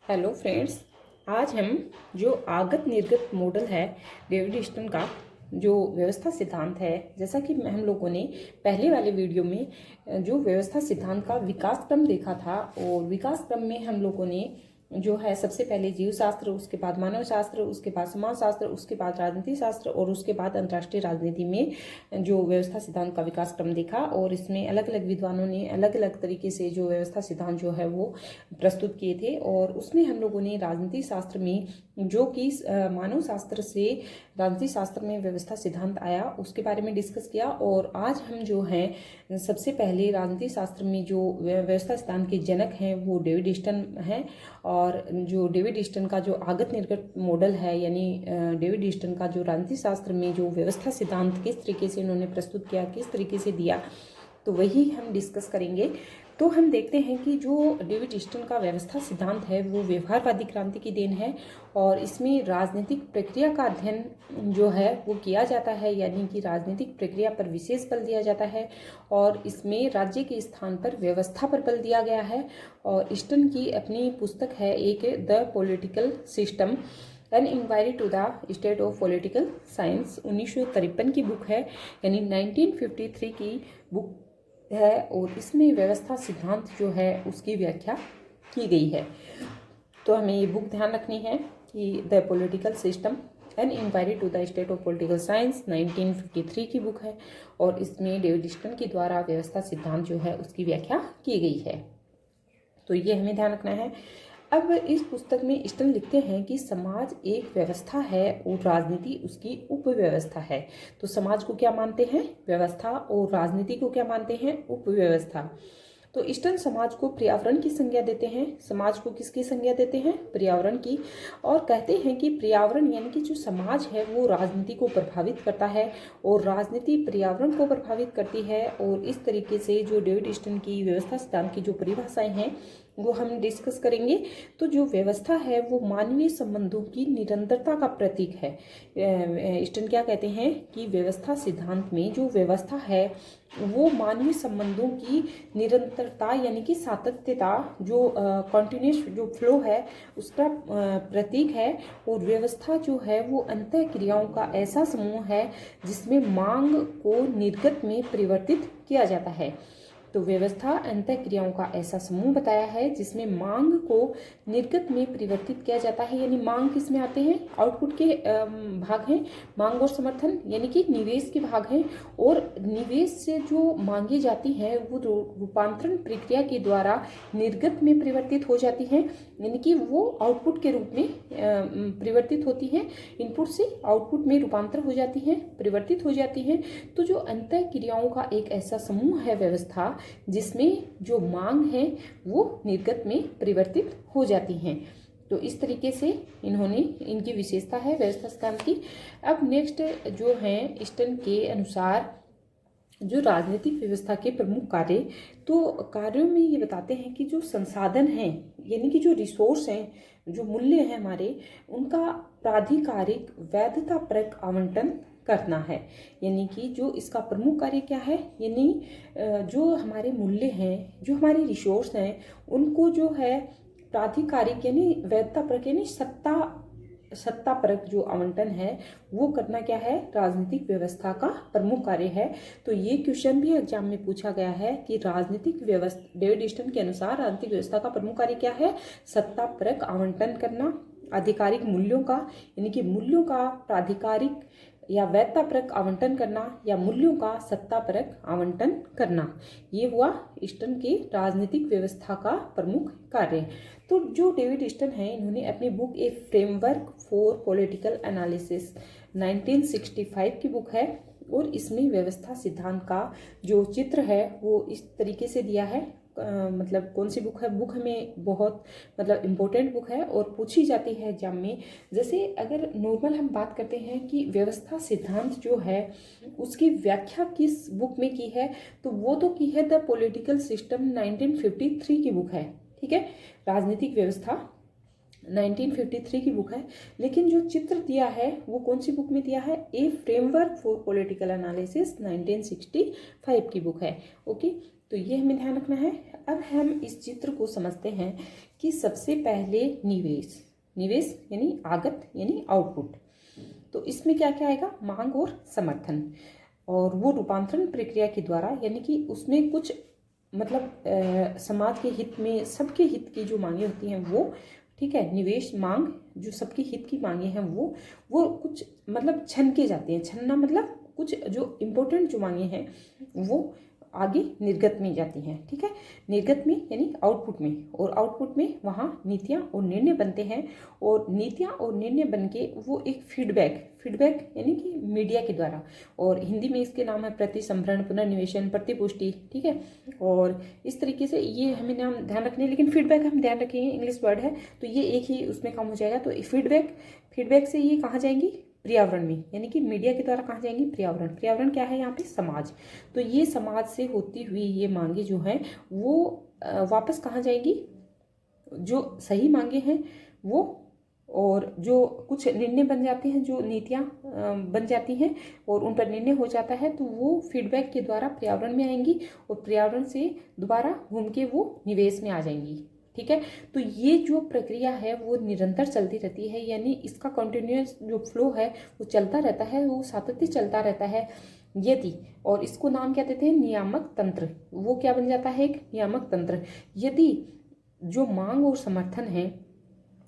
Hello friends, आज हम जो आगत निर्गत मॉडल है डेविड ईस्टन का जो व्यवस्था सिद्धांत है, जैसा कि हम लोगों ने पहले वाले वीडियो में जो व्यवस्था सिद्धांत का विकास क्रम देखा था, और विकास क्रम में हम लोगों ने जो है सबसे पहले जीव शास्त्र, उसके बाद मानव शास्त्र, उसके बाद समाज शास्त्र, उसके बाद राजनीति शास्त्र और उसके बाद अंतर्राष्ट्रीय राजनीति में जो व्यवस्था सिद्धांत का विकास क्रम देखा। और इसमें अलग अलग विद्वानों ने अलग अलग तरीके से जो व्यवस्था सिद्धांत जो है वो प्रस्तुत किए थे। और उसमें हम लोगों ने राजनीति शास्त्र में जो कि मानव शास्त्र से राजनीति शास्त्र में व्यवस्था सिद्धांत आया उसके बारे में डिस्कस किया। और आज हम जो हैं सबसे पहले राजनीति शास्त्र में जो व्यवस्था सिद्धांत के जनक हैं वो डेविड ईस्टन हैं। और जो डेविड ईस्टन का जो आगत निर्गत मॉडल है, यानी डेविड ईस्टन का जो राजनीति शास्त्र में जो व्यवस्था सिद्धांत किस तरीके से इन्होंने प्रस्तुत किया, किस तरीके से दिया, तो वही हम डिस्कस करेंगे। तो हम देखते हैं कि जो डेविड ईस्टन का व्यवस्था सिद्धांत है वो व्यवहारवादी क्रांति की देन है। और इसमें राजनीतिक प्रक्रिया का अध्ययन जो है वो किया जाता है, यानी कि राजनीतिक प्रक्रिया पर विशेष बल दिया जाता है। और इसमें राज्य के स्थान पर व्यवस्था पर बल दिया गया है। और ईस्टन की अपनी पुस्तक है एक, the political system, an inquiry to the state of political science, 1953 की बुक है, यानी 1953 की बुक है। और इसमें व्यवस्था सिद्धांत जो है उसकी व्याख्या की गई है। तो हमें ये बुक ध्यान रखनी है कि the political system, an inquiry to the state of political science, 1953 की बुक है। और इसमें डेविड ईस्टन के द्वारा व्यवस्था सिद्धांत जो है उसकी व्याख्या की गई है। तो ये हमें ध्यान रखना है। अब इस पुस्तक में ईस्टन लिखते हैं कि समाज एक व्यवस्था है और राजनीति उसकी उपव्यवस्था है। तो समाज को क्या मानते हैं? व्यवस्था। और राजनीति को क्या मानते हैं? उपव्यवस्था। तो ईस्टन समाज को पर्यावरण की संज्ञा देते हैं। समाज को किसकी संज्ञा देते हैं? पर्यावरण की। और कहते हैं कि पर्यावरण यानी कि जो समाज है वो राजनीति को प्रभावित करता है और राजनीति पर्यावरण को प्रभावित करती है। और इस तरीके से जो डेविड ईस्टन की व्यवस्था सिद्धांत की जो परिभाषाएं हैं वो हम डिस्कस करेंगे। तो जो व्यवस्था है वो मानवीय संबंधों की निरंतरता का प्रतीक है। ईस्टन क्या कहते हैं कि व्यवस्था सिद्धांत में जो व्यवस्था है वो मानवीय संबंधों की निरंतरता यानी कि सातत्यता, जो कॉन्टिन्यूस जो फ्लो है उसका प्रतीक है। और व्यवस्था जो है वो अंतः क्रियाओं का ऐसा समूह है जिसमें मांग को निर्गत में परिवर्तित किया जाता है। तो व्यवस्था अंतः क्रियाओं का ऐसा समूह बताया है जिसमें मांग को निर्गत में परिवर्तित किया जाता है। यानी मांग किस में आते हैं? आउटपुट के भाग हैं मांग और समर्थन, यानी कि निवेश के भाग हैं। और निवेश से जो मांगी जाती हैं वो रूपांतरण प्रक्रिया के द्वारा निर्गत में परिवर्तित हो जाती हैं, यानी कि वो आउटपुट के रूप में परिवर्तित होती हैं। इनपुट से आउटपुट में रूपांतर हो जाती हैं, परिवर्तित हो जाती हैं। तो जो अंतः क्रियाओं का एक ऐसा समूह है व्यवस्था, जिसमें जो मांग है वो निर्गत में परिवर्तित हो जाती हैं। तो इस तरीके से इन्होंने इनकी विशेषता है व्यवस्था सिद्धांत की। अब नेक्स्ट जो है ईस्टन के अनुसार जो राजनीतिक व्यवस्था के प्रमुख कार्य, तो कार्यों में ये बताते हैं कि जो संसाधन हैं यानी कि जो रिसोर्स हैं, जो मूल्य हैं हमारे, उनका प्राधिकारिक वैधतापरक आवंटन करना है। यानी कि जो इसका प्रमुख कार्य क्या है, यानी जो हमारे मूल्य हैं, जो हमारे रिसोर्स हैं, उनको जो है प्राधिकारिक यानी वैधतापरक यानी सत्ता परक जो आवंटन है वो करना क्या है? राजनीतिक व्यवस्था का प्रमुख कार्य है। तो ये क्वेश्चन भी एग्जाम में पूछा गया है कि राजनीतिक व्यवस्था, डेविड ईस्टन के अनुसार राजनीतिक व्यवस्था का प्रमुख कार्य क्या है? सत्ता परक आवंटन करना, आधिकारिक मूल्यों का यानी कि मूल्यों का प्राधिकारिक या वैधतापरक आवंटन करना, या मूल्यों का सत्तापरक आवंटन करना। ये हुआ ईस्टन के राजनीतिक व्यवस्था का प्रमुख कार्य। तो जो डेविड ईस्टन है इन्होंने अपनी book A framework for political analysis, 1965 की बुक है। और इसमें व्यवस्था सिद्धांत का जो चित्र है वो इस तरीके से दिया है। मतलब कौन सी बुक है? बुक हमें बहुत मतलब इम्पोर्टेंट बुक है और पूछी जाती है एग्जाम में। जैसे अगर नॉर्मल हम बात करते हैं कि व्यवस्था सिद्धांत जो है उसकी व्याख्या किस बुक में की है, तो वो तो की है द पॉलिटिकल सिस्टम, 1953 की बुक है। ठीक है, राजनीतिक व्यवस्था 1953 की बुक है, लेकिन जो चित्र दिया है वो कौन सी बुक में दिया है? ए फ्रेमवर्क फॉर पॉलिटिकल एनालिसिस 1965 की बुक है। ओके, तो ये हमें ध्यान रखना है। अब हम इस चित्र को समझते हैं कि सबसे पहले निवेश, निवेश यानी आगत यानी आउटपुट, तो इसमें क्या क्या आएगा? मांग और समर्थन, और वो रूपांतरण प्रक्रिया के द्वारा, यानी कि उसमें कुछ मतलब समाज के हित में, सबके हित की जो मांगे होती हैं वो, ठीक है, निवेश मांग जो सबके हित की मांगे हैं वो कुछ मतलब छन के जाते हैं। छनना मतलब कुछ जो इम्पोर्टेंट जो मांगे हैं वो आगे निर्गत में जाती हैं, ठीक है, निर्गत में यानी आउटपुट में, और आउटपुट में वहाँ नीतियाँ और निर्णय बनते हैं, और नीतियाँ और निर्णय बन के वो एक फीडबैक यानी कि मीडिया के द्वारा, और हिंदी में इसके नाम है प्रतिसंभरण, पुनर्निवेशन, प्रतिपुष्टि, ठीक है, और इस तरीके से ये हमें नाम ध्यान रखने हैं। लेकिन फीडबैक हम ध्यान रखेंगे, इंग्लिश वर्ड है तो ये एक ही उसमें काम हो जाएगा। तो फीडबैक से ये कहाँ जाएंगी? पर्यावरण में, यानी कि मीडिया के द्वारा कहाँ जाएंगी? पर्यावरण क्या है यहाँ पे? समाज। तो ये समाज से होती हुई ये मांगे जो हैं वो वापस कहाँ जाएंगी? जो सही मांगे हैं वो, और जो कुछ निर्णय बन जाते हैं, जो नीतियाँ बन जाती हैं और उन पर निर्णय हो जाता है, तो वो फीडबैक के द्वारा पर्यावरण में आएंगी, और पर्यावरण से दोबारा घूम के वो निवेश में आ जाएंगी, ठीक है। तो ये जो प्रक्रिया है वो निरंतर चलती रहती है, यानी इसका कंटिन्यूअस जो फ्लो है वो चलता रहता है, वो सातत्य चलता रहता है यदि, और इसको नाम क्या देते हैं? नियामक तंत्र। वो क्या बन जाता है? एक नियामक तंत्र। यदि जो मांग और समर्थन है,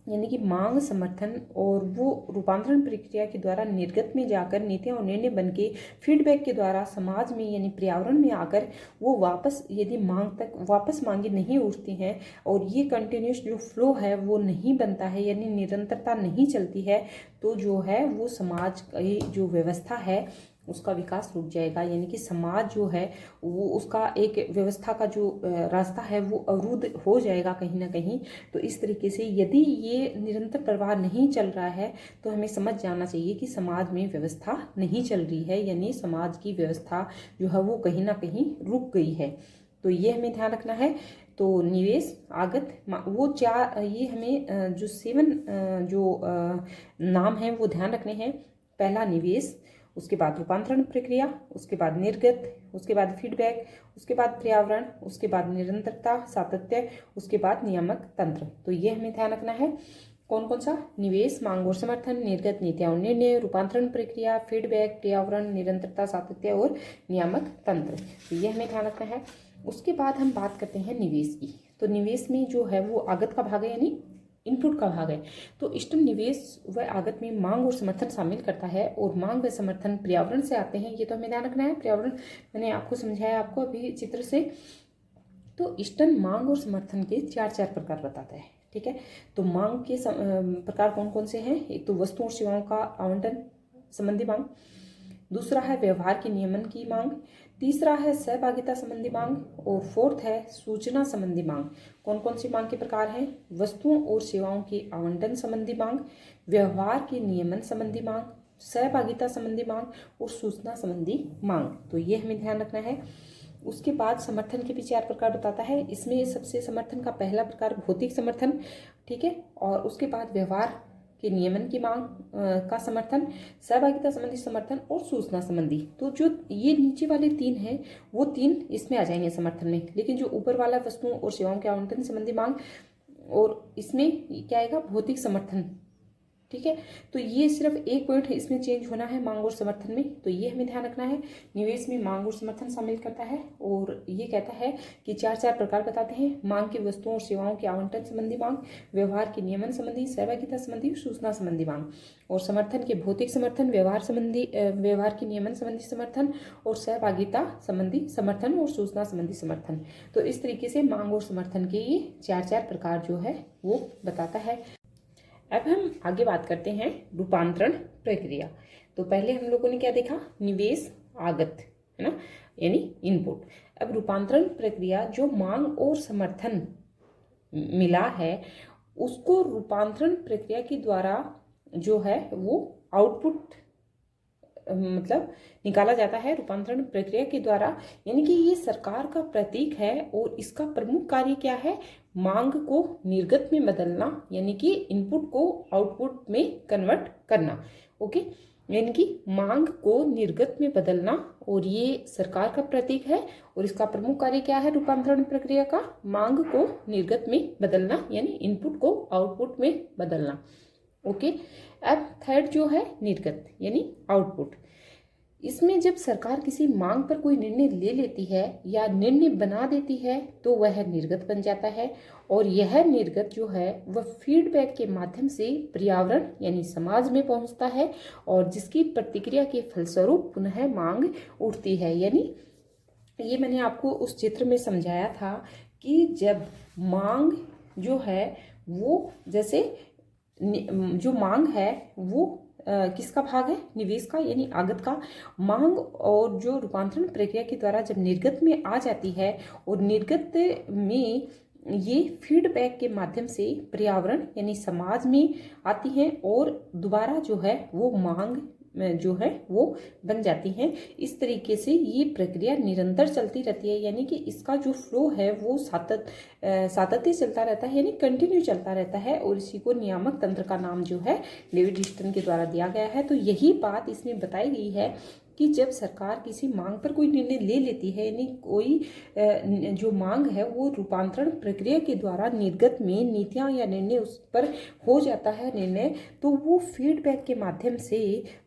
यानी कि मांग, समर्थन और वो रूपांतरण प्रक्रिया के द्वारा निर्गत में जाकर नीतियां और निर्णय बन के फीडबैक के द्वारा समाज में यानी पर्यावरण में आकर वो वापस, यदि मांग तक वापस मांगे नहीं उठती हैं, और ये कंटिन्यूस जो फ्लो है वो नहीं बनता है, यानी निरंतरता नहीं चलती है, तो जो है वो समाज की जो व्यवस्था है उसका विकास रुक जाएगा, यानी कि समाज जो है वो उसका एक व्यवस्था का जो रास्ता है वो अवरुद्ध हो जाएगा कहीं ना कहीं। तो इस तरीके से यदि ये निरंतर प्रवाह नहीं चल रहा है तो हमें समझ जाना चाहिए कि समाज में व्यवस्था नहीं चल रही है, यानी समाज की व्यवस्था जो है वो कहीं ना कहीं रुक गई है। तो ये हमें ध्यान रखना है। तो निवेश, आगत, वो चार, ये हमें जो 7 जो नाम हैं वो ध्यान रखने हैं। पहला निवेश, उसके बाद रूपांतरण प्रक्रिया, उसके बाद निर्गत, उसके बाद फीडबैक, उसके बाद पर्यावरण, उसके बाद निरंतरता, सातत्य, उसके बाद नियामक तंत्र। तो ये हमें ध्यान रखना है। कौन कौन सा? निवेश, मांग और समर्थन, निर्गत, नीतियां और निर्णय, रूपांतरण प्रक्रिया, फीडबैक, पर्यावरण, निरंतरता, सातत्य और नियामक तंत्र। तो ये हमें ध्यान रखना है। उसके बाद हम बात करते हैं निवेश की। तो निवेश में जो है वो आगत का भाग है, यानी इनपुट का भाग है। तो इष्टतम निवेश व आगत में मांग और समर्थन शामिल करता है, और मांग व समर्थन पर्यावरण से आते हैं, ये तो हमें ध्यान रखना है। पर्यावरण मैंने आपको समझाया आपको अभी चित्र से। तो इष्टतम मांग और समर्थन के 4 प्रकार बताता है, ठीक है। तो मांग के प्रकार कौन कौन से हैं? एक तो वस्तुओं और सेवाओं का आवंटन संबंधी मांग, दूसरा है व्यवहार के नियमन की मांग, तीसरा है सहभागिता संबंधी मांग, और फोर्थ है सूचना संबंधी मांग। कौन कौन सी मांग के प्रकार हैं? वस्तुओं और सेवाओं के आवंटन संबंधी मांग, व्यवहार के नियमन संबंधी मांग, सहभागिता संबंधी मांग और सूचना संबंधी मांग। तो ये हमें ध्यान रखना है। उसके बाद समर्थन के भी 4 प्रकार बताता है। इसमें सबसे समर्थन का पहला प्रकार भौतिक समर्थन, ठीक है, और उसके बाद व्यवहार के नियमन की मांग का समर्थन, सहभागिता संबंधी समर्थन और सूचना संबंधी। तो जो ये नीचे वाले 3 हैं वो 3 इसमें आ जाएंगे समर्थन में, लेकिन जो ऊपर वाला वस्तुओं और सेवाओं के आवंटन संबंधी मांग, और इसमें क्या आएगा? भौतिक समर्थन, ठीक है। तो ये सिर्फ एक पॉइंट है, इसमें चेंज होना है मांग और समर्थन में, तो ये हमें ध्यान रखना है। निवेश में मांग और समर्थन शामिल करता है, और ये कहता है कि 4 प्रकार बताते हैं। मांग की वस्तुओं और सेवाओं के आवंटन संबंधी मांग, व्यवहार के नियमन संबंधी, सहभागिता संबंधी, सूचना संबंधी मांग, और समर्थन के भौतिक समर्थन, व्यवहार के नियमन संबंधी समर्थन, और सहभागिता संबंधी समर्थन और सूचना संबंधी समर्थन। तो इस तरीके से मांग और समर्थन के ये 4 प्रकार जो है वो बताता है। अब हम आगे बात करते हैं रूपांतरण प्रक्रिया। तो पहले हम लोगों ने क्या देखा? निवेश, आगत, है ना, यानी इनपुट। अब रूपांतरण प्रक्रिया, जो मांग और समर्थन मिला है उसको रूपांतरण प्रक्रिया के द्वारा जो है वो आउटपुट मतलब निकाला जाता है रूपांतरण प्रक्रिया के द्वारा, यानी कि ये सरकार का प्रतीक है और इसका प्रमुख कार्य क्या है, मांग को निर्गत में बदलना, यानी कि इनपुट को आउटपुट में कन्वर्ट करना। ओके, यानी कि मांग को निर्गत में बदलना, और ये सरकार का प्रतीक है और इसका प्रमुख कार्य क्या है रूपांतरण प्रक्रिया का, मांग को निर्गत में बदलना, यानी इनपुट को आउटपुट में बदलना। ओके, अब थर्ड जो है निर्गत यानी आउटपुट। इसमें जब सरकार किसी मांग पर कोई निर्णय ले लेती है या निर्णय बना देती है तो वह निर्गत बन जाता है, और यह निर्गत जो है वह फीडबैक के माध्यम से पर्यावरण यानी समाज में पहुंचता है, और जिसकी प्रतिक्रिया के फलस्वरूप पुनः मांग उठती है। यानी ये मैंने आपको उस चित्र में समझाया था कि जब मांग जो है वो, जैसे जो मांग है वो किसका भाग है, निवेश का यानी आगत का। मांग और जो रूपांतरण प्रक्रिया के द्वारा जब निर्गत में आ जाती है और निर्गत में ये फीडबैक के माध्यम से पर्यावरण यानी समाज में आती हैं और दोबारा जो है वो मांग जो है वो बन जाती हैं। इस तरीके से ये प्रक्रिया निरंतर चलती रहती है, यानी कि इसका जो फ्लो है वो सातत्य चलता रहता है, यानी कंटिन्यू चलता रहता है, और इसी को नियामक तंत्र का नाम जो है डेविड ईस्टन के द्वारा दिया गया है। तो यही बात इसमें बताई गई है कि जब सरकार किसी मांग पर कोई निर्णय ले लेती है, यानी कोई जो मांग है वो रूपांतरण प्रक्रिया के द्वारा निर्गत में नीतियां या निर्णय उस पर हो जाता है निर्णय, तो वो फीडबैक के माध्यम से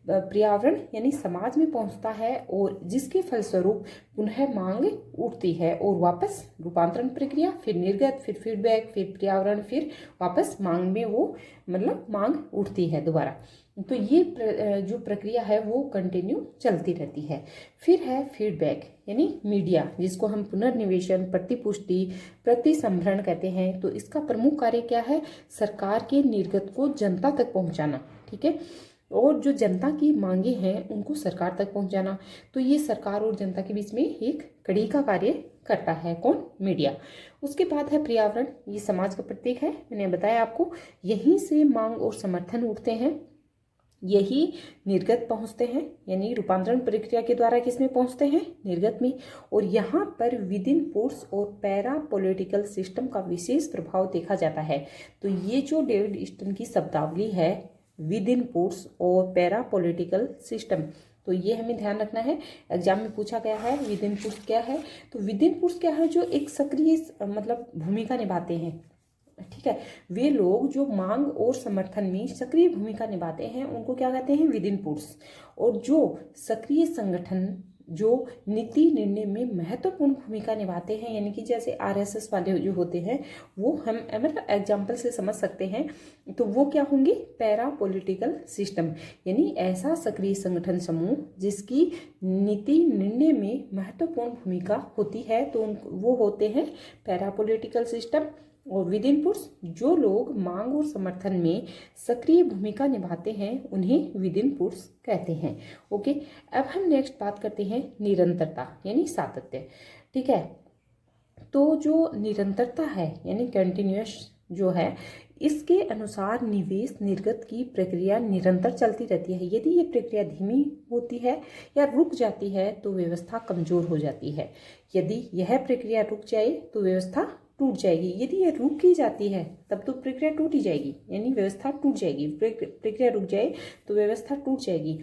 पर्यावरण यानी समाज में पहुंचता है, और जिसके फलस्वरूप पुनः मांग उठती है और वापस रूपांतरण प्रक्रिया, फिर निर्गत, फिर फीडबैक, फिर पर्यावरण, फिर वापस मांग में वो मतलब मांग उठती है दोबारा। तो ये जो प्रक्रिया है वो कंटिन्यू चलती रहती है। फिर है फीडबैक यानी मीडिया, जिसको हम पुनर्निवेशन, प्रतिपुष्टि, प्रतिसंभरण कहते हैं। तो इसका प्रमुख कार्य क्या है, सरकार के निर्गत को जनता तक पहुंचाना, ठीक है, और जो जनता की मांगे हैं उनको सरकार तक पहुंचाना। तो ये सरकार और जनता के बीच में एक कड़ी का कार्य करता है, कौन, मीडिया। उसके बाद है पर्यावरण, ये समाज का प्रतीक है, मैंने बताया आपको। यहीं से मांग और समर्थन उठते हैं, यही निर्गत पहुंचते हैं, यानी रूपांतरण प्रक्रिया के द्वारा किसमें पहुंचते हैं, निर्गत में। और यहाँ पर विद इन पुट्स और पैरा पॉलिटिकल सिस्टम का विशेष प्रभाव देखा जाता है। तो ये जो डेविड ईस्टन की शब्दावली है, विद इन पुट्स और पैरा पॉलिटिकल सिस्टम, तो ये हमें ध्यान रखना है, एग्जाम में पूछा गया है विद इन पुट्स क्या है। तो विद इन पुट्स क्या है, जो एक सक्रिय मतलब भूमिका निभाते हैं, ठीक है, वे लोग जो मांग और समर्थन में सक्रिय भूमिका निभाते हैं उनको क्या कहते हैं, विद इन पुट्स। और जो सक्रिय संगठन जो नीति निर्णय में महत्वपूर्ण भूमिका निभाते हैं, यानी कि जैसे आरएसएस वाले जो होते हैं, वो हम मतलब एग्जाम्पल से समझ सकते हैं, तो वो क्या होंगे, पैरा पॉलिटिकल सिस्टम, यानी ऐसा सक्रिय संगठन समूह जिसकी नीति निर्णय में महत्वपूर्ण भूमिका होती है, तो वो होते हैं पैरा पॉलिटिकल सिस्टम। और विद इन पुट्स, जो लोग मांग और समर्थन में सक्रिय भूमिका निभाते हैं उन्हें विद इन पुट्स कहते हैं। ओके, अब हम नेक्स्ट बात करते हैं निरंतरता यानी सातत्य, ठीक है। तो जो निरंतरता है यानी कंटिन्यूअस जो है, इसके अनुसार निवेश निर्गत की प्रक्रिया निरंतर चलती रहती है। यदि ये प्रक्रिया धीमी होती है या रुक जाती है तो व्यवस्था कमजोर हो जाती है। यदि यह प्रक्रिया रुक जाए तो व्यवस्था टूट जाएगी। यदि ये रुक ही जाती है तब तो प्रक्रिया टूट ही जाएगी, यानी व्यवस्था टूट जाएगी। प्रक्रिया रुक जाए तो व्यवस्था टूट जाएगी।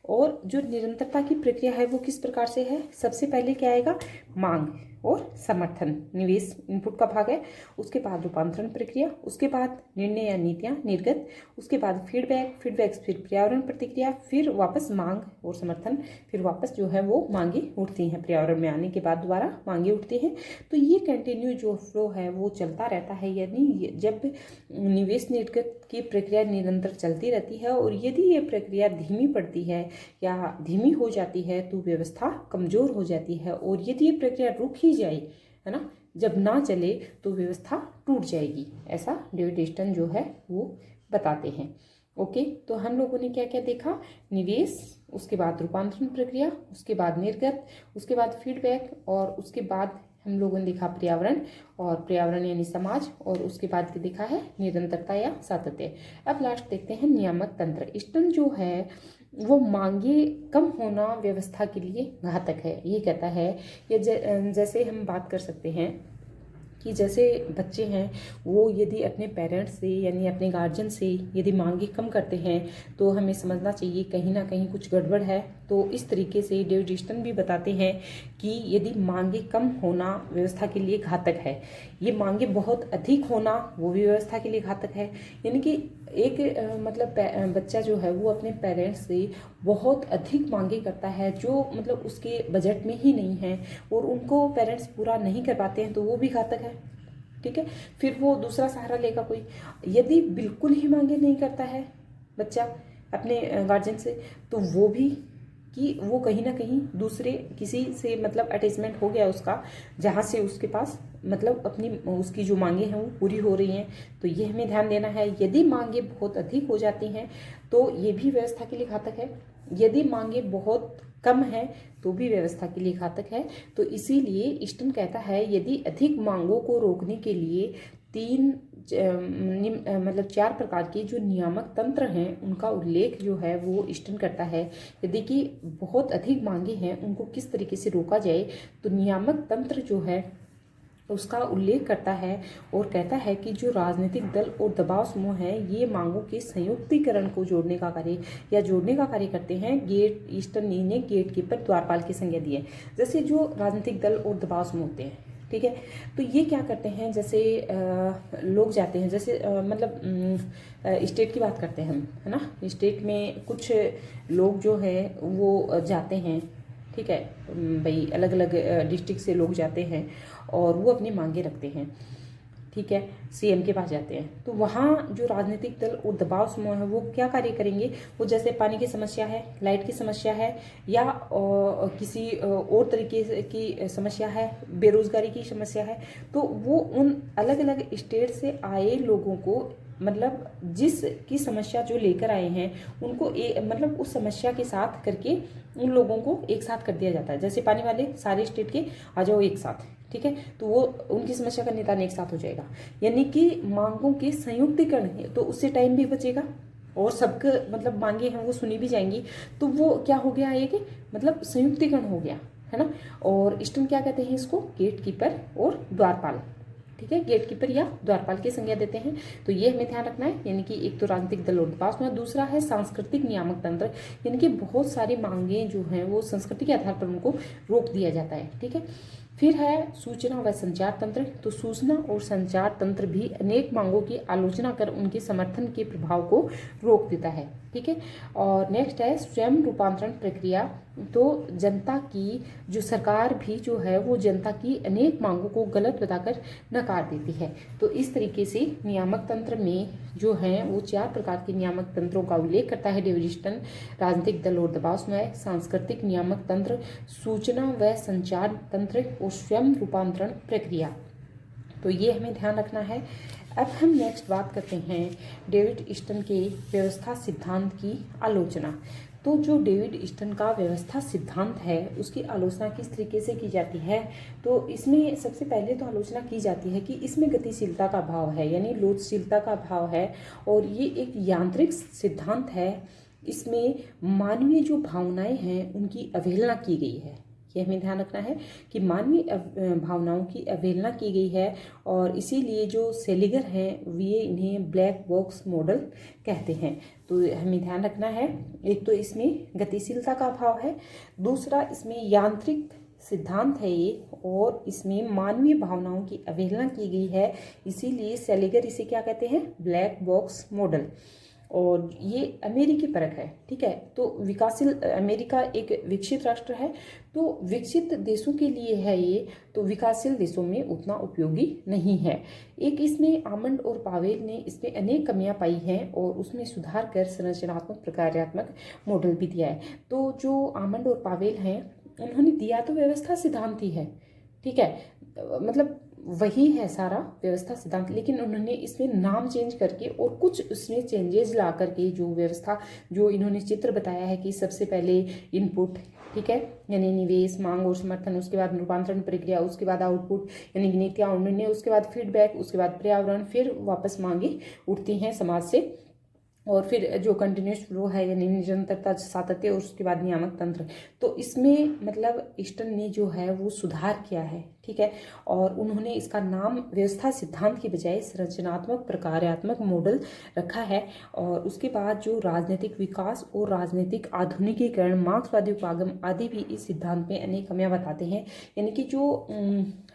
और जो निरंतरता की प्रक्रिया है वो किस प्रकार से है, सबसे पहले क्या आएगा, मांग और समर्थन, निवेश इनपुट का भाग है, उसके बाद रूपांतरण प्रक्रिया, उसके बाद निर्णय या नीतियां निर्गत, उसके बाद फीडबैक, फिर पर्यावरण प्रतिक्रिया, फिर वापस मांग और समर्थन, फिर वापस जो है वो मांगे उठती हैं, पर्यावरण में आने के बाद दोबारा मांगे उठती हैं। तो ये कंटिन्यू जो फ्लो है वो चलता रहता है, यानी जब निवेश निर्गत की प्रक्रिया निरंतर चलती रहती है, और यदि ये प्रक्रिया धीमी पड़ती है या धीमी हो जाती है तो व्यवस्था कमजोर हो जाती है। और यदि ये प्रक्रिया रुक ही जाए, है ना, जब ना चले तो व्यवस्था टूट जाएगी, ऐसा डेविड ईस्टन जो है वो बताते हैं। ओके, तो हम लोगों ने क्या क्या देखा, निवेश, उसके बाद रूपांतरण प्रक्रिया, उसके बाद निर्गत, उसके बाद फीडबैक, और उसके बाद हम लोगों ने देखा पर्यावरण, और पर्यावरण यानी समाज, और उसके बाद देखा है निरंतरता या सातत्य। अब लास्ट देखते हैं नियामक तंत्र। स्टर्न जो है वो मांगे कम होना व्यवस्था के लिए घातक है, ये कहता है। ये जैसे हम बात कर सकते हैं कि जैसे बच्चे हैं वो यदि अपने पेरेंट्स से यानी अपने गार्जियन से यदि मांगे कम करते हैं तो हमें समझना चाहिए कहीं ना कहीं कुछ गड़बड़ है। तो इस तरीके से डेविड ईस्टन भी बताते हैं कि यदि मांगे कम होना व्यवस्था के लिए घातक है, ये मांगे बहुत अधिक होना वो भी व्यवस्था के लिए घातक है। यानी कि एक मतलब बच्चा जो है वो अपने पेरेंट्स से बहुत अधिक मांगे करता है जो मतलब उसके बजट में ही नहीं है, और उनको पेरेंट्स पूरा नहीं कर पाते हैं, तो वो भी घातक है। ठीक है, फिर वो दूसरा सहारा लेगा कोई। यदि बिल्कुल ही मांगे नहीं करता है बच्चा अपने गार्जियन से, तो वो भी कि वो कहीं ना कहीं दूसरे किसी से मतलब अटैचमेंट हो गया उसका, जहाँ से उसके पास मतलब अपनी उसकी जो मांगे हैं वो पूरी हो रही हैं। तो ये हमें ध्यान देना है। यदि मांगे बहुत अधिक हो जाती हैं तो ये भी व्यवस्था के लिए घातक है, यदि मांगे बहुत कम है तो भी व्यवस्था के लिए घातक है। तो इसीलिए ईस्टर्न कहता है यदि अधिक मांगों को रोकने के लिए मतलब 4 प्रकार के जो नियामक तंत्र हैं उनका उल्लेख जो है वो ईस्टर्न करता है। यदि कि बहुत अधिक मांगे हैं उनको किस तरीके से रोका जाए, तो नियामक तंत्र जो है उसका उल्लेख करता है और कहता है कि जो राजनीतिक दल और दबाव समूह हैं ये मांगों के संयुक्तिकरण को जोड़ने का कार्य या जोड़ने का कार्य करते हैं। गेट ईस्टर्न ने गेट कीपर द्वारपाल की संज्ञा दी है। जैसे जो राजनीतिक दल और दबाव समूह होते हैं, ठीक है, तो ये क्या करते हैं, जैसे लोग जाते हैं, जैसे मतलब स्टेट की बात करते हैं हम, है ना। स्टेट में कुछ लोग जो है वो जाते हैं, ठीक है भाई, अलग अलग डिस्ट्रिक्ट से लोग जाते हैं और वो अपनी मांगे रखते हैं, ठीक है, सीएम के पास जाते हैं। तो वहाँ जो राजनीतिक दल और दबाव समूह है वो क्या कार्य करेंगे, वो जैसे पानी की समस्या है, लाइट की समस्या है, या किसी और तरीके की समस्या है, बेरोजगारी की समस्या है, तो वो उन अलग अलग स्टेट से आए लोगों को मतलब जिस की समस्या जो लेकर आए हैं उनको मतलब उस समस्या के साथ करके उन लोगों को एक साथ कर दिया जाता है। जैसे पानी वाले सारे स्टेट के आ जाओ एक साथ, ठीक है, तो वो उनकी समस्या का निदान एक साथ हो जाएगा। यानी कि मांगों के संयुक्तिकरण है, तो उससे टाइम भी बचेगा और सबके मतलब मांगे हैं वो सुनी भी जाएंगी। तो वो क्या हो गया, ये कि मतलब संयुक्तिकरण हो गया, है ना। और ईस्टर्न क्या कहते हैं इसको, गेट कीपर और द्वारपाल, ठीक है, गेट कीपर या द्वारपाल की संज्ञा देते हैं। तो ये हमें ध्यान रखना है। यानी कि एक तो राजनीतिक दल और दबाव समूह, दूसरा है सांस्कृतिक नियामक तंत्र, यानी कि बहुत सारी मांगे जो हैं वो संस्कृति के आधार पर उनको रोक दिया जाता है, ठीक है। फिर है सूचना व संचार तंत्र। तो सूचना और संचार तंत्र भी अनेक मांगों की आलोचना कर उनके समर्थन के प्रभाव को रोक देता है, ठीक है। और नेक्स्ट है स्वयं रूपांतरण प्रक्रिया। तो जनता की जो सरकार भी जो है वो जनता की अनेक मांगों को गलत बताकर नकार देती है। तो इस तरीके से नियामक तंत्र में जो है वो 4 प्रकार के नियामक तंत्रों का उल्लेख करता है डेविड ईस्टन। राजनीतिक दल और दबाव समूह, सांस्कृतिक नियामक तंत्र, सूचना व संचार तंत्र और स्वयं रूपांतरण प्रक्रिया। तो ये हमें ध्यान रखना है। अब हम नेक्स्ट बात करते हैं डेविड ईस्टन के व्यवस्था सिद्धांत की आलोचना। तो जो डेविड ईस्टन का व्यवस्था सिद्धांत है उसकी आलोचना किस तरीके से की जाती है, तो इसमें सबसे पहले तो आलोचना की जाती है कि इसमें गतिशीलता का भाव है, यानी लोचशीलता का भाव है, और ये एक यांत्रिक सिद्धांत है। इसमें मानवीय जो भावनाएं हैं उनकी अवहेलना की गई है। ये हमें ध्यान रखना है कि मानवीय भावनाओं की अवहेलना की गई है, और इसीलिए जो सेलिगर हैं वे इन्हें ब्लैक बॉक्स मॉडल कहते हैं। तो हमें ध्यान रखना है, एक तो इसमें गतिशीलता का अभाव है, दूसरा इसमें यांत्रिक सिद्धांत है ये, और इसमें मानवीय भावनाओं की अवहेलना की गई है, इसीलिए सेलिगर इसे क्या कहते हैं, ब्लैक बॉक्स मॉडल। और ये अमेरिकी परक है, ठीक है। तो विकासशील अमेरिका एक विकसित राष्ट्र है, तो विकसित देशों के लिए है ये, तो विकासशील देशों में उतना उपयोगी नहीं है। एक इसमें आमंड और पावेल ने इसमें अनेक कमियां पाई हैं और उसमें सुधार कर संरचनात्मक प्रकार्यात्मक मॉडल भी दिया है। तो जो आमंड और पावेल हैं उन्होंने दिया तो व्यवस्था सिद्धांत ही है, ठीक है, मतलब वही है सारा व्यवस्था सिद्धांत, लेकिन उन्होंने इसमें नाम चेंज करके और कुछ उसमें चेंजेस ला करके जो व्यवस्था जो इन्होंने चित्र बताया है कि सबसे पहले इनपुट ठीक है, यानी निवेश, मांग और समर्थन, उसके बाद रूपांतरण प्रक्रिया, उसके बाद आउटपुट यानी नीतियाँ और निर्णय, उसके बाद फीडबैक, उसके बाद पर्यावरण, फिर वापस मांगे उठती हैं समाज से, और फिर जो कंटिन्यूस फ्लो है यानी निरंतरता, सातत्य, और उसके बाद नियामक तंत्र। तो इसमें मतलब ईस्टन ने जो है वो सुधार किया है, ठीक है, और उन्होंने इसका नाम व्यवस्था सिद्धांत की बजाय संरचनात्मक प्रकार्यात्मक मॉडल रखा है। और उसके बाद जो राजनीतिक विकास और राजनीतिक आधुनिकीकरण, मार्क्सवादी उपागम आदि भी इस सिद्धांत में अनेक कमियां बताते हैं। यानी कि जो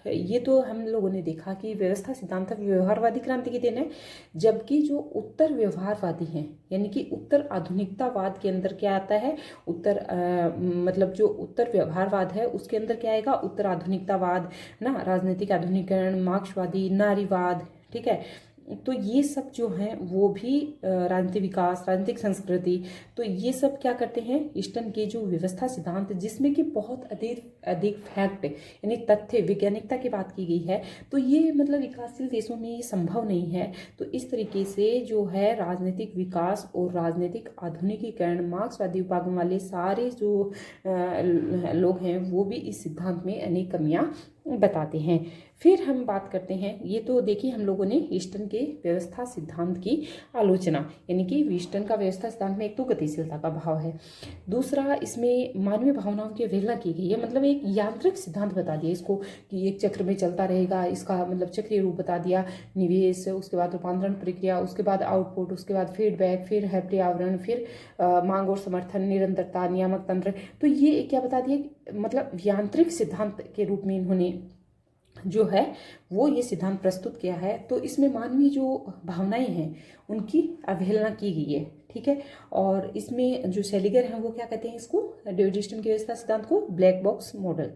ये तो हम लोगों ने देखा कि व्यवस्था सिद्धांत व्यवहारवादी क्रांति की देन है, जबकि जो उत्तर व्यवहारवादी हैं यानी कि उत्तर आधुनिकतावाद के अंदर क्या आता है, मतलब जो उत्तर व्यवहारवाद है उसके अंदर क्या आएगा, उत्तर आधुनिकतावाद ना, राजनीतिक आधुनिकीकरण, मार्क्सवादी, नारीवाद, ठीक है। तो ये सब जो हैं वो भी राजनीतिक विकास, राजनीतिक संस्कृति, तो ये सब क्या करते हैं, ईस्टन के जो व्यवस्था सिद्धांत जिसमें कि बहुत अधिक अधिक फैक्ट यानी तथ्य, वैज्ञानिकता की बात की गई है, तो ये मतलब विकासशील देशों में ये संभव नहीं है। तो इस तरीके से जो है राजनीतिक विकास और राजनीतिक आधुनिकीकरण, मार्क्सवादी उपागम वाले सारे जो लोग हैं वो भी इस सिद्धांत में अनेक कमियां बताते हैं। फिर हम बात करते हैं, ये तो देखिए हम लोगों ने ईस्टन के व्यवस्था सिद्धांत की आलोचना, यानी कि ईस्टन का व्यवस्था सिद्धांत में एक तो गतिशीलता का भाव है, दूसरा इसमें मानवीय भावनाओं की अवहेलना की गई है, मतलब एक यांत्रिक सिद्धांत बता दिया इसको कि एक चक्र में चलता रहेगा, इसका मतलब चक्रीय रूप बता दिया, निवेश, उसके बाद रूपांतरण प्रक्रिया, उसके बाद आउटपुट, उसके बाद फीडबैक, फिर है पर्यावरण, फिर मांग और समर्थन, निरंतरता, नियामक तंत्र। तो ये क्या बता दिया, मतलब यांत्रिक सिद्धांत के रूप में इन्होंने जो है वो ये सिद्धांत प्रस्तुत किया है। तो इसमें मानवीय जो भावनाएं हैं उनकी अवहेलना की गई है, ठीक है। और इसमें जो सेलिगर हैं वो क्या कहते हैं इसको, डेविड ईस्टन की व्यवस्था सिद्धांत को ब्लैक बॉक्स मॉडल।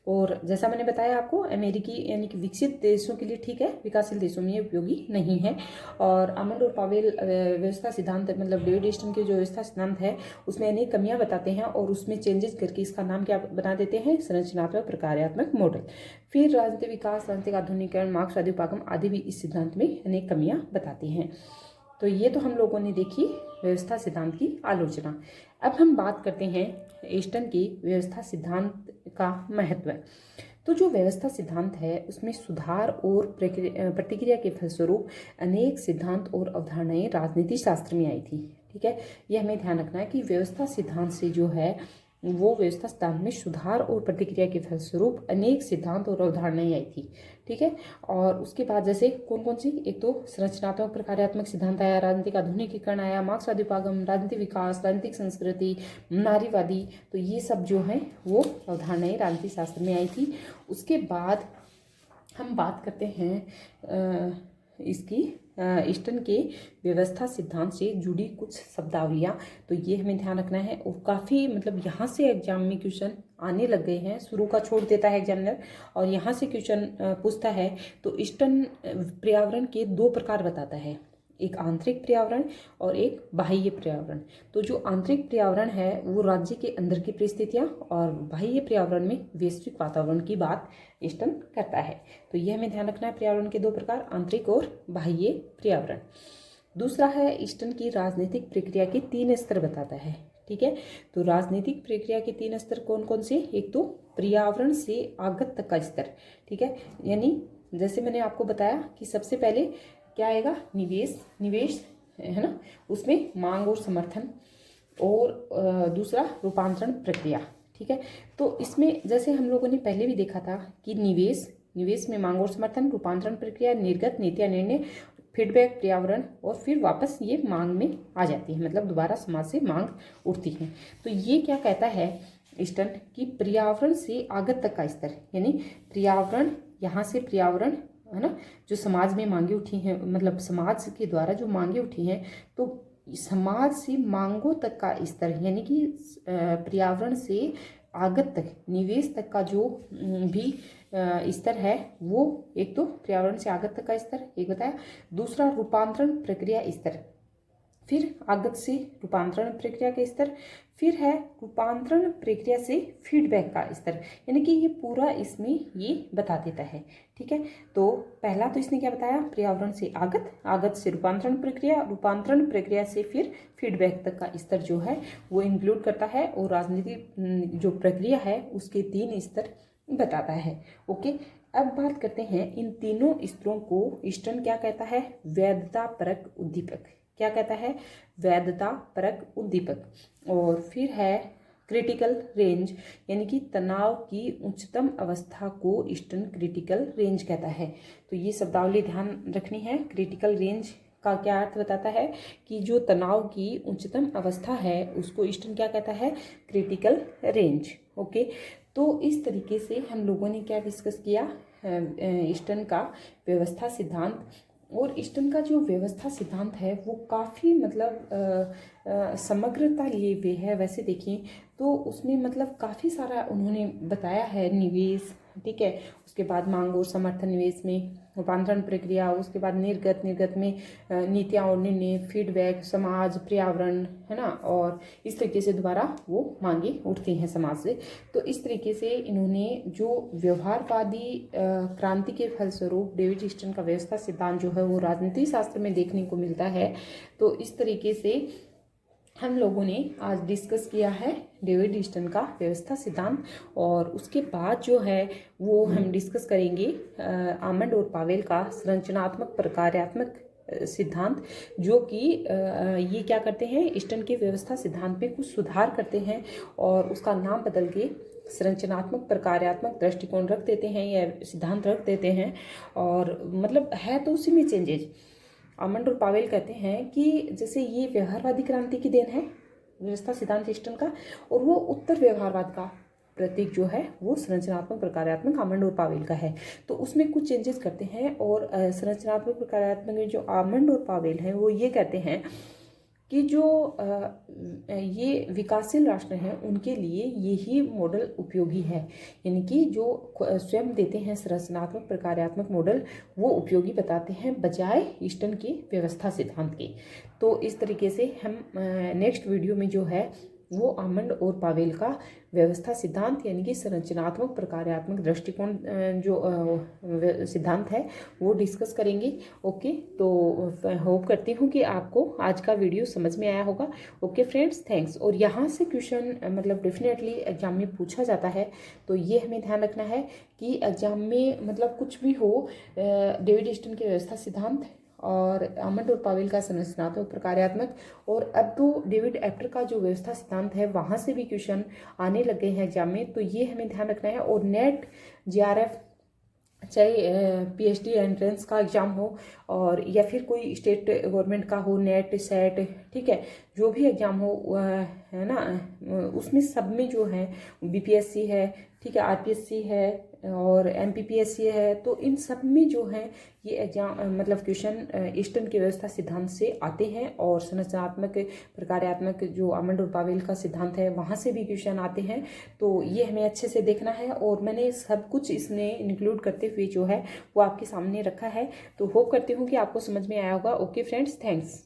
और जैसा मैंने बताया आपको, अमेरिकी यानी कि विकसित देशों के लिए ठीक है, विकासशील देशों में ये उपयोगी नहीं है। और आमंड और पावेल व्यवस्था सिद्धांत मतलब डेविड ईस्टन के जो व्यवस्था सिद्धांत है उसमें अनेक कमियां बताते हैं और उसमें चेंजेस करके इसका नाम क्या बना देते हैं, संरचनात्मक प्रकार्यात्मक मॉडल। फिर राजनीतिक विकास, राजनीतिक आधुनिकीकरण, मार्क्सवादी उपागम आदि भी इस सिद्धांत में अनेक कमियां बताती हैं। तो ये तो हम लोगों ने देखी व्यवस्था सिद्धांत की आलोचना। अब हम बात करते हैं ईस्टन की व्यवस्था सिद्धांत का महत्व। तो जो व्यवस्था सिद्धांत है उसमें सुधार और प्रतिक्रिया के फलस्वरूप अनेक सिद्धांत और अवधारणाएं राजनीति शास्त्र में आई थी, ठीक है। यह हमें ध्यान रखना है कि व्यवस्था सिद्धांत से जो है वो व्यवस्था सिद्धांत में सुधार और प्रतिक्रिया के फलस्वरूप अनेक सिद्धांत और अवधारणाएं आई थी, ठीक है। और उसके बाद जैसे कौन कौन सी, एक तो संरचनात्मक प्रकार्यात्मक सिद्धांत आया, राजनीतिक आधुनिकीकरण आया, मार्क्सवादी उपागम, राजनीतिक विकास, राजनीतिक संस्कृति, नारीवादी, तो ये सब जो है वो अवधारणाएं राजनीति शास्त्र में आई थी। उसके बाद हम बात करते हैं इसकी ईस्टन के व्यवस्था सिद्धांत से जुड़ी कुछ शब्दावलियाँ, तो ये हमें ध्यान रखना है। और काफ़ी मतलब यहाँ से एग्जाम में क्वेश्चन आने लग गए हैं, शुरू का छोड़ देता है एग्जामिनर और यहाँ से क्वेश्चन पूछता है। तो ईस्टन पर्यावरण के दो प्रकार बताता है, एक आंतरिक पर्यावरण और एक बाह्य पर्यावरण। तो जो आंतरिक पर्यावरण है वो राज्य के अंदर की परिस्थितियाँ, और बाह्य पर्यावरण में वैश्विक वातावरण की बात ईस्टन करता है। तो यह हमें ध्यान रखना है, पर्यावरण के दो प्रकार, आंतरिक और बाह्य पर्यावरण। दूसरा है ईस्टन की राजनीतिक प्रक्रिया के 3 स्तर बताता है, ठीक है। तो राजनीतिक प्रक्रिया के 3 स्तर कौन कौन से, एक तो पर्यावरण से आगत तक का स्तर, ठीक है। यानी जैसे मैंने आपको बताया कि सबसे पहले क्या आएगा, निवेश है ना, उसमें मांग और समर्थन, और दूसरा रूपांतरण प्रक्रिया, ठीक है। तो इसमें जैसे हम लोगों ने पहले भी देखा था कि निवेश में मांग और समर्थन, रूपांतरण प्रक्रिया, निर्गत, नीतियां, निर्णय, फीडबैक, पर्यावरण, और फिर वापस ये मांग में आ जाती है, मतलब दोबारा समाज से मांग उठती है। तो ये क्या कहता है ईस्टन कि पर्यावरण से आगत तक का स्तर, यानी पर्यावरण, यहाँ से पर्यावरण है ना, जो समाज में मांगे उठी हैं, मतलब समाज के द्वारा जो मांगे उठी हैं, तो समाज से मांगों तक का स्तर, यानी कि पर्यावरण से आगत तक, निवेश तक का जो भी स्तर है वो, एक तो पर्यावरण से आगत तक का स्तर एक बताया, दूसरा रूपांतरण प्रक्रिया स्तर, फिर आगत से रूपांतरण प्रक्रिया का स्तर, फिर है रूपांतरण प्रक्रिया से फीडबैक का स्तर, यानी कि ये पूरा इसमें ये बता देता है। ठीक है, तो पहला तो इसने क्या बताया, पर्यावरण से आगत, आगत से रूपांतरण प्रक्रिया, रूपांतरण प्रक्रिया से फिर फीडबैक तक का स्तर जो है वो इंक्लूड करता है, और राजनीतिक जो प्रक्रिया है उसके 3 स्तर बताता है। ओके, अब बात करते हैं इन तीनों स्तरों को ईस्टर्न क्या कहता है, वैधता परक उद्दीपक। क्या कहता है, वैधता परक उद्दीपक। और फिर है क्रिटिकल रेंज, यानी कि तनाव की उच्चतम अवस्था को ईस्टर्न क्रिटिकल रेंज कहता है। तो ये शब्दावली ध्यान रखनी है। क्रिटिकल रेंज का क्या अर्थ बताता है कि जो तनाव की उच्चतम अवस्था है उसको ईस्टर्न क्या कहता है, क्रिटिकल रेंज। ओके, तो इस तरीके से हम लोगों ने क्या डिस्कस किया, ईस्टर्न का व्यवस्था सिद्धांत। और ईस्टर्न का जो व्यवस्था सिद्धांत है वो काफ़ी मतलब समग्रता लिए हुए है। वैसे देखें तो उसमें मतलब काफ़ी सारा उन्होंने बताया है, निवेश, ठीक है, उसके बाद मांग और समर्थन निवेश में, रूपांतरण प्रक्रिया, उसके बाद निर्गत में नीतियाँ और निर्णय, फीडबैक, समाज, पर्यावरण, है ना, और इस तरीके से दोबारा वो मांगे उठती हैं समाज से। तो इस तरीके से इन्होंने जो व्यवहारवादी क्रांति के फलस्वरूप डेविड ईस्टर्न का व्यवस्था सिद्धांत जो है वो राजनीति शास्त्र में देखने को मिलता है। तो इस तरीके से हम लोगों ने आज डिस्कस किया है डेविड ईस्टर्न का व्यवस्था सिद्धांत। और उसके बाद जो है वो हम डिस्कस करेंगे आमंड और पावेल का संरचनात्मक प्रकार्यात्मक सिद्धांत, जो कि ये क्या करते हैं, ईस्टर्न के व्यवस्था सिद्धांत में कुछ सुधार करते हैं और उसका नाम बदल के संरचनात्मक प्रकार्यात्मक दृष्टिकोण रख देते हैं या सिद्धांत रख देते हैं। और मतलब है तो उसी में चेंजेज। आमंड और पावेल कहते हैं कि जैसे ये व्यवहारवादी क्रांति की देन है व्यवस्था सिद्धांत ईस्टर्न का, और वो उत्तर व्यवहारवाद का प्रतीक जो है वो संरचनात्मक प्रकार्यात्मक आमंड और पावेल का है। तो उसमें कुछ चेंजेस करते हैं। और संरचनात्मक प्रकार्यात्मक में जो आमंड और पावेल है वो ये कहते हैं कि जो ये विकासशील राष्ट्र हैं उनके लिए यही मॉडल उपयोगी है, यानी कि जो स्वयं देते हैं संरचनात्मक प्रकार्यात्मक मॉडल वो उपयोगी बताते हैं बजाय ईस्टर्न के व्यवस्था सिद्धांत के। तो इस तरीके से हम नेक्स्ट वीडियो में जो है वो आमंड और पावेल का व्यवस्था सिद्धांत यानी कि संरचनात्मक प्रकार्यात्मक दृष्टिकोण जो सिद्धांत है वो डिस्कस करेंगे। ओके, तो होप करती हूँ कि आपको आज का वीडियो समझ में आया होगा। Okay friends, thanks. और यहाँ से क्वेश्चन मतलब डेफिनेटली एग्जाम में पूछा जाता है, तो ये हमें ध्यान रखना है कि एग्जाम में मतलब कुछ भी हो, डेविड ईस्टर्न के व्यवस्था सिद्धांत और आमंड और पावेल का संरचनात्मक प्रकार्यात्मक, और अब तो डेविड एप्टर का जो व्यवस्था सिद्धांत है वहाँ से भी क्वेश्चन आने लग गए हैं एग्जाम में, तो ये हमें ध्यान रखना है। और नेट, जेआरएफ, चाहे पीएचडी एंट्रेंस का एग्ज़ाम हो और या फिर कोई स्टेट गवर्नमेंट का हो, नेट, सेट, ठीक है, जो भी एग्ज़ाम हो, है ना, उसमें सब में जो है बीपीएससी है, ठीक है, आरपीएससी है और एमपीपीएससी है, तो इन सब में जो है ये एग्जाम मतलब क्वेश्चन ईस्टर्न की व्यवस्था सिद्धांत से आते हैं। और संरचनात्मक प्रकार्यात्मक जो आमंड और पावेल का सिद्धांत है वहाँ से भी क्वेश्चन आते हैं। तो ये हमें अच्छे से देखना है, और मैंने सब कुछ इसमें इंक्लूड करते हुए जो है वो आपके सामने रखा है। तो होप करती हूँ कि आपको समझ में आया होगा। Okay friends, thanks.